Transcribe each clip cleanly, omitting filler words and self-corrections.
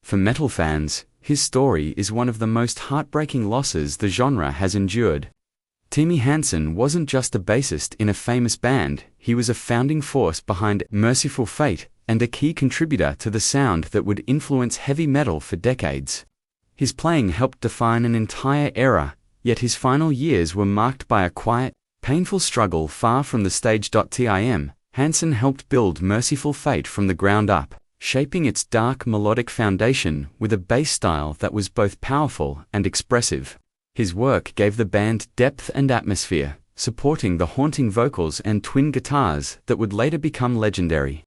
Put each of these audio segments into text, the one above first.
For metal fans, his story is one of the most heartbreaking losses the genre has endured. Timi Hansen wasn't just a bassist in a famous band, he was a founding force behind Mercyful Fate and a key contributor to the sound that would influence heavy metal for decades. His playing helped define an entire era, yet his final years were marked by a quiet, painful struggle far from the stage. Tim Hansen helped build Mercyful Fate from the ground up, shaping its dark melodic foundation with a bass style that was both powerful and expressive. His work gave the band depth and atmosphere, supporting the haunting vocals and twin guitars that would later become legendary.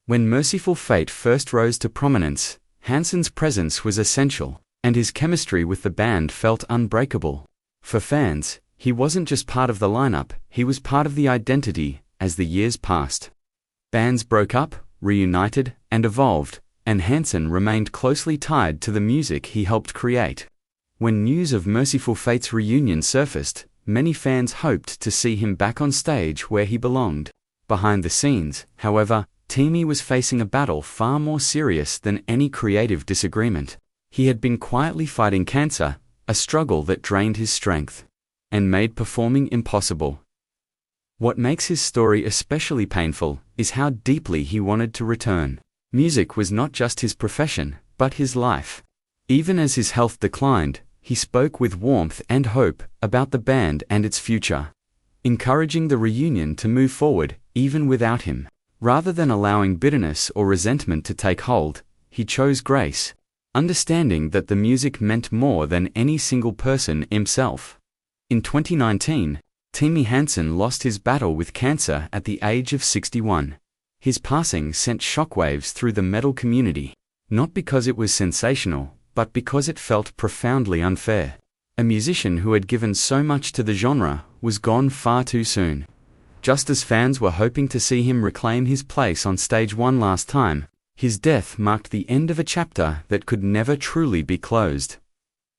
When Mercyful Fate first rose to prominence, Hansen's presence was essential, and his chemistry with the band felt unbreakable. For fans, he wasn't just part of the lineup, he was part of the identity. As the years passed, bands broke up, reunited, and evolved, and Hansen remained closely tied to the music he helped create. When news of Mercyful Fate's reunion surfaced, many fans hoped to see him back on stage where he belonged. Behind the scenes, however, Timi was facing a battle far more serious than any creative disagreement. He had been quietly fighting cancer, a struggle that drained his strength and made performing impossible. What makes his story especially painful is how deeply he wanted to return. Music was not just his profession, but his life. Even as his health declined, he spoke with warmth and hope about the band and its future, encouraging the reunion to move forward, even without him. Rather than allowing bitterness or resentment to take hold, he chose grace, understanding that the music meant more than any single person himself. In 2019, Timi Hansen lost his battle with cancer at the age of 61. His passing sent shockwaves through the metal community, not because it was sensational, but because it felt profoundly unfair. A musician who had given so much to the genre was gone far too soon. Just as fans were hoping to see him reclaim his place on stage one last time, his death marked the end of a chapter that could never truly be closed.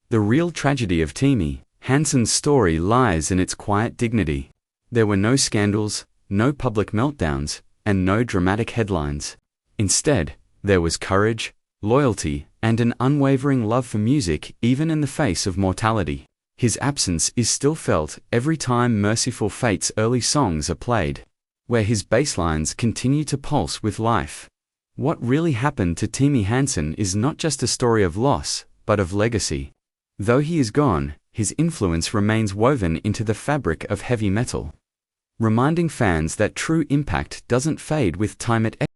The real tragedy of Timi Hansen's story lies in its quiet dignity. There were no scandals, no public meltdowns, and no dramatic headlines. Instead, there was courage, loyalty, and an unwavering love for music even in the face of mortality. His absence is still felt every time Mercyful Fate's early songs are played, where his bass lines continue to pulse with life. What really happened to Timi Hansen is not just a story of loss, but of legacy. Though he is gone, his influence remains woven into the fabric of heavy metal, reminding fans that true impact doesn't fade with time. It